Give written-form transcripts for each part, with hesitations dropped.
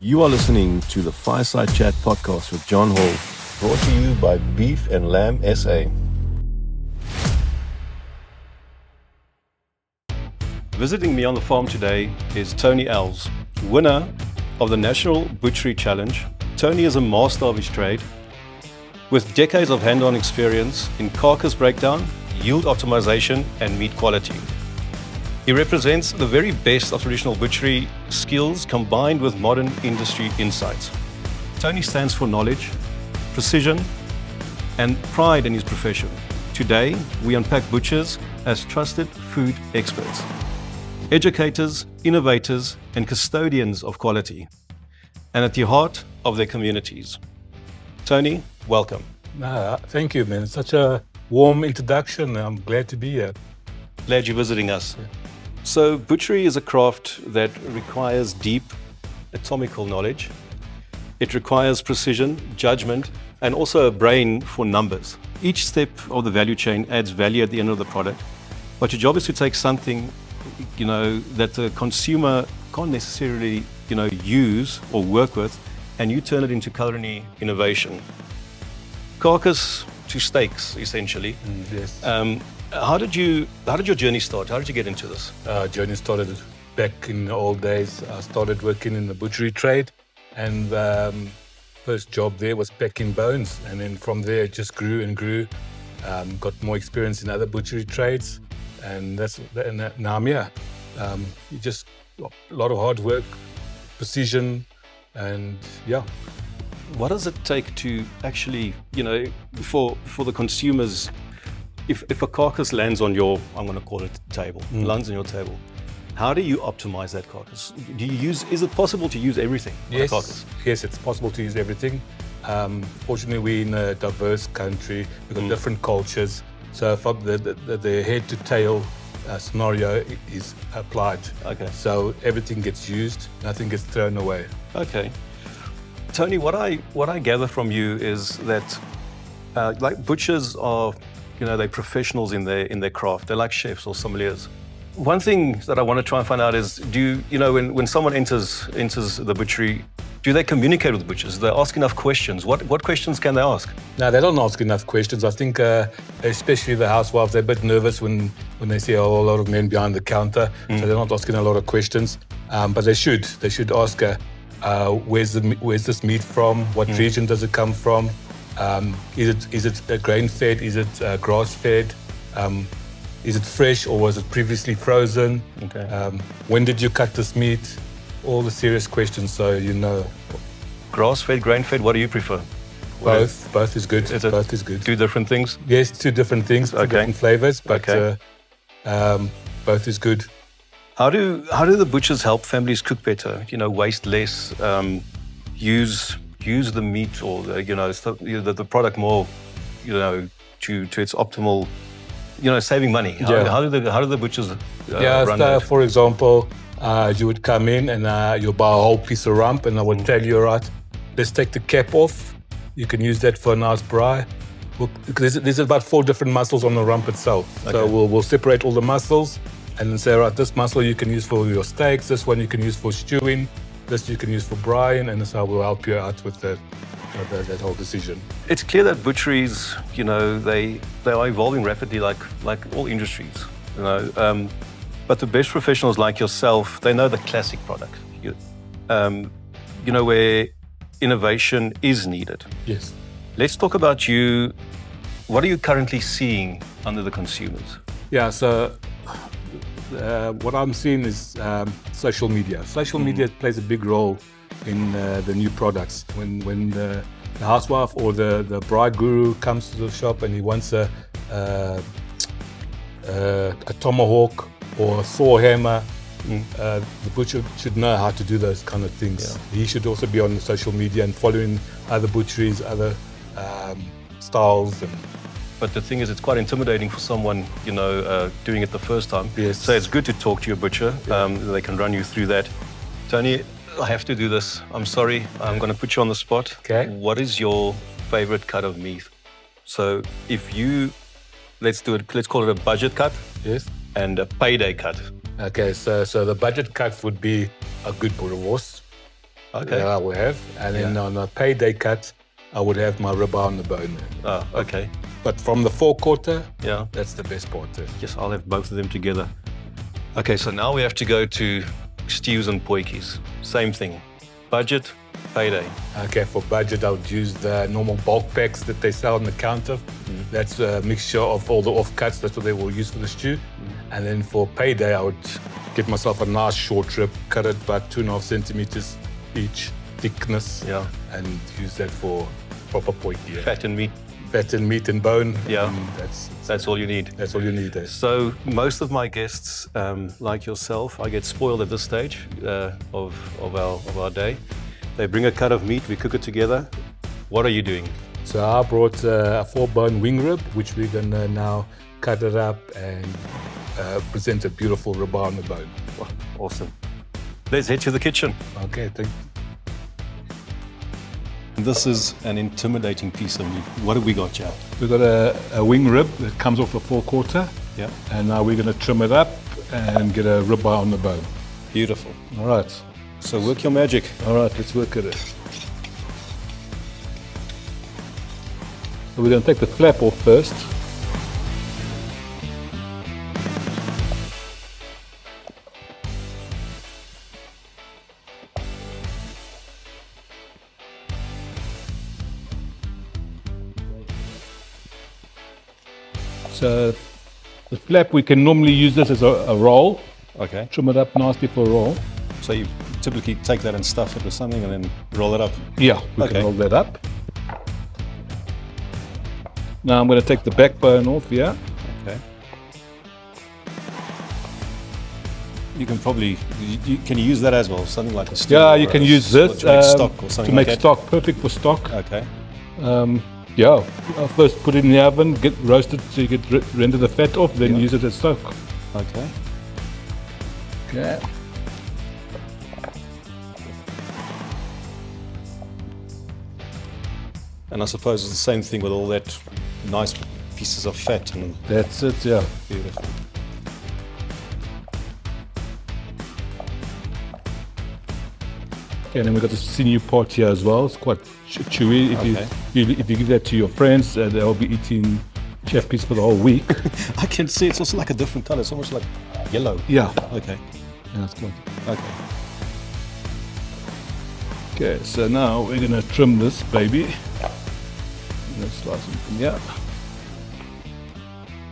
You are listening to the Fireside Chat podcast with John Hall, brought to you by Beef and Lamb SA. Visiting me on the farm today is Tony Alves, winner of the National Butchery Challenge. Tony is a master of his trade with decades of hand-on experience in carcass breakdown, yield optimization, and meat quality. He represents the very best of traditional butchery skills combined with modern industry insights. Tony stands for knowledge, precision, and pride in his profession. Today, we unpack butchers as trusted food experts, educators, innovators, and custodians of quality, and at the heart of their communities. Tony, welcome. Thank you, man. Such a warm introduction. I'm glad to be here. Glad you're visiting us. Yeah. So butchery is a craft that requires deep anatomical knowledge. It requires precision, judgment, and also a brain for numbers. Each step of the value chain adds value at the end of the product. But your job is to take something, that the consumer can't necessarily, use or work with, and you turn it into culinary innovation. Carcass to steaks, essentially. Yes. How did your journey start? How did you get into this? Journey started back in the old days. I started working in the butchery trade, and first job there was packing bones, and then from there it just grew and grew. Got more experience in other butchery trades, and now I'm here. Just a lot of hard work, precision, and yeah. What does it take to actually, for the consumers? If a carcass lands on your, I'm going to call it table, lands on your table, how do you optimize that carcass? Is it possible to use everything on a carcass? Yes, it's possible to use everything. Fortunately, we're in a diverse country. We've got different cultures. So the head to tail scenario is applied. Okay. So everything gets used, nothing gets thrown away. Okay. Tony, what I gather from you is that like butchers are, they're professionals in their craft. They're like chefs or sommeliers. One thing that I want to try and find out is, when someone enters the butchery, do they communicate with the butchers? Do they ask enough questions? What questions can they ask? No, they don't ask enough questions. I think especially the housewives, they're a bit nervous when they see a whole lot of men behind the counter. So they're not asking a lot of questions. But they should. They should ask, where's this meat from? What region does it come from? Is it grain fed? Is it grass fed? Is it fresh or was it previously frozen? Okay. When did you cut this meat? All the serious questions, so Grass fed, grain fed. What do you prefer? Both. Both is good. Both is good. Two different things. Yes, two different things, two different flavors, but both is good. How do the butchers help families cook better? Waste less, use the meat or the product more, to its optimal, saving money. How do the butchers run that? For example, you would come in and you'll buy a whole piece of rump, and I would tell you, all right, let's take the cap off. You can use that for a nice braai. There's about 4 different muscles on the rump itself. Okay. So we'll separate all the muscles and then say, all right, this muscle you can use for your steaks, this one you can use for stewing, this you can use for braaiing, and so we'll help you out with that whole decision. It's clear that butcheries, they are evolving rapidly, like all industries, But the best professionals like yourself, they know the classic product, where innovation is needed. Yes. Let's talk about you. What are you currently seeing under the consumers? Yeah, so what I'm seeing is social media. Social media plays a big role in the new products. When the housewife or the bride guru comes to the shop and he wants a tomahawk or a Thor hammer, the butcher should know how to do those kind of things. Yeah. He should also be on the social media and following other butcheries, other styles. But the thing is, it's quite intimidating for someone, doing it the first time. Yes. So it's good to talk to your butcher. Yeah. They can run you through that. Tony, I have to do this. I'm sorry. I'm going to put you on the spot. Okay. What is your favorite cut of meat? So let's call it a budget cut. Yes. And a payday cut. Okay, so the budget cut would be a good boerewors. Okay. that I will have. And then on a payday cut, I would have my ribeye on the bone. Oh, okay. But from the forequarter, Yeah. that's the best part there. Yes, I'll have both of them together. Okay, so now we have to go to stews and potjies. Same thing. Budget, payday. Okay, for budget, I would use the normal bulk packs that they sell on the counter. That's a mixture of all the offcuts. That's what they will use for the stew. And then for payday, I would get myself a nice short rib, cut it about 2.5 centimeters each thickness, and use that for proper potjie. Fat and meat. Fat and meat and bone. Yeah. And That's all you need. that's all you need there. So most of my guests, like yourself, I get spoiled at this stage of our day. They bring a cut of meat, we cook it together. What are you doing? So I brought a 4-bone wing rib, which we're gonna now cut it up and present a beautiful ribeye on the bone. Wow, awesome. Let's head to the kitchen. Okay, thank you. This is an intimidating piece of meat. What have we got, Chad? We've got a wing rib that comes off a forequarter. Yeah. And now we're gonna trim it up and get a ribeye on the bone. Beautiful. All right. So work your magic. All right, let's work at it. So we're going to take the flap off first. So the flap, we can normally use this as a roll. Okay. Trim it up nicely for a roll. So you typically take that and stuff it with something and then roll it up. Yeah, we can roll that up. Now I'm going to take the backbone off, Okay. You can probably, can you use that as well? Something like a stew? Yeah, you can use this to make stock or something to make like that? stock, perfect for stock. Okay. Yeah, I'll first put it in the oven, get roasted so you get render the fat off, then use it as stock. Okay. Okay. And I suppose it's the same thing with all that nice pieces of fat and That's it, yeah. beautiful. Okay, and then we've got the sinew part here as well. It's quite chewy. If you give that to your friends, they'll be eating chef piece for the whole week. I can see it's also like a different color. It's almost like yellow. Yeah. Okay. Yeah, that's good. Okay. Okay, so now we're gonna trim this baby. Let's slice it from here.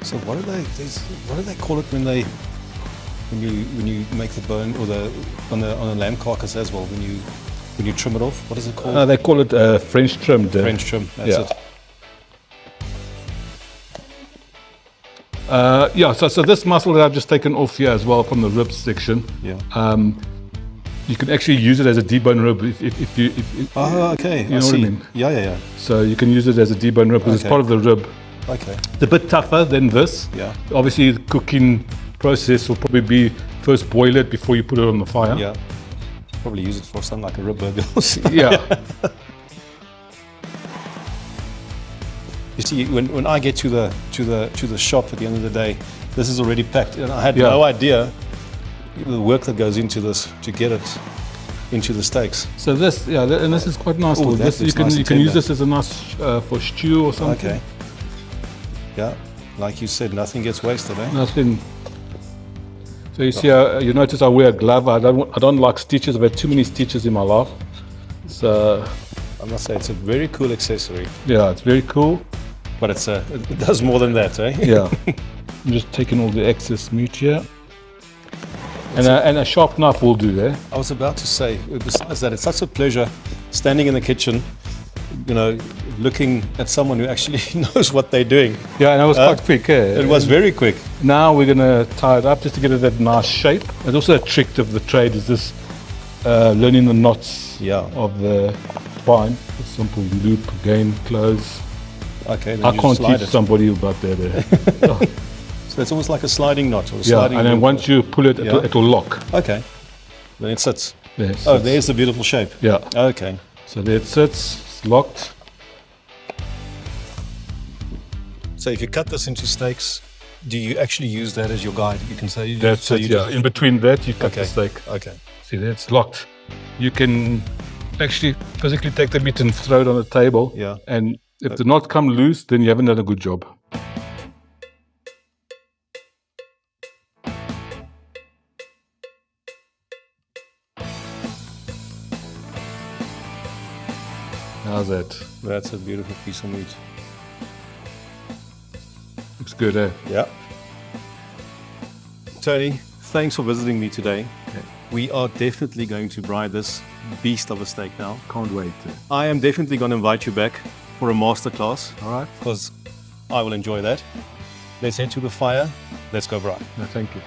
So what do they call it when you make the bone or on a lamb carcass as well when you trim it off? What is it called? They call it French trim. French trim. That's it. So this muscle that I've just taken off here as well from the ribs section. Yeah. You can actually use it as a debone rib if you. Okay. You know what I mean? Yeah. So you can use it as a debone rib because it's part of the rib. Okay. It's a bit tougher than this. Yeah. Obviously, the cooking process will probably be first boil it before you put it on the fire. Yeah. Probably use it for something like a rib burger or something. Yeah. You see, when I get to the shop at the end of the day, this is already packed, and I had no idea the work that goes into this to get it into the steaks. So this, and this is quite nice. Ooh, This, you can use this as a nice for stew or something. Okay. Yeah, like you said, nothing gets wasted, eh? Nothing. So you see, you notice I wear a glove. I don't like stitches. I've had too many stitches in my life. So I must say, it's a very cool accessory. yeah, it's very cool. But it does more than that, eh? Yeah. I'm just taking all the excess meat here. And a sharp knife will do there. I was about to say, besides that, it's such a pleasure standing in the kitchen, looking at someone who actually knows what they're doing. Yeah, and it was quite quick. It was very quick. Now we're going to tie it up just to get it that nice shape. There's also a trick of the trade is this learning the knots of the twine. A simple loop, again, close. Okay, then I you can't slide teach it. somebody about that. So it's almost like a sliding knot or a Yeah, sliding and then loop. once you pull it, it will lock. Okay, then it sits. There, Oh, there's the beautiful shape. Yeah. Okay. So there it sits, it's locked. So if you cut this into steaks, do you actually use that as your guide? You can say That's so it, you yeah. just- In between that, you cut the Okay. steak. Okay. See, there it's locked. You can Actually, physically take the meat and throw it on the table. Yeah. And if the knot come loose, then you haven't done a good job. How's that? That's a beautiful piece of meat. Looks good, eh? Yeah. Tony, thanks for visiting me today. Okay. We are definitely going to braai this beast of a steak now. Can't wait. I am definitely going to invite you back for a masterclass All right. because I will enjoy that. Let's head to the fire. Let's go braai. No, thank you.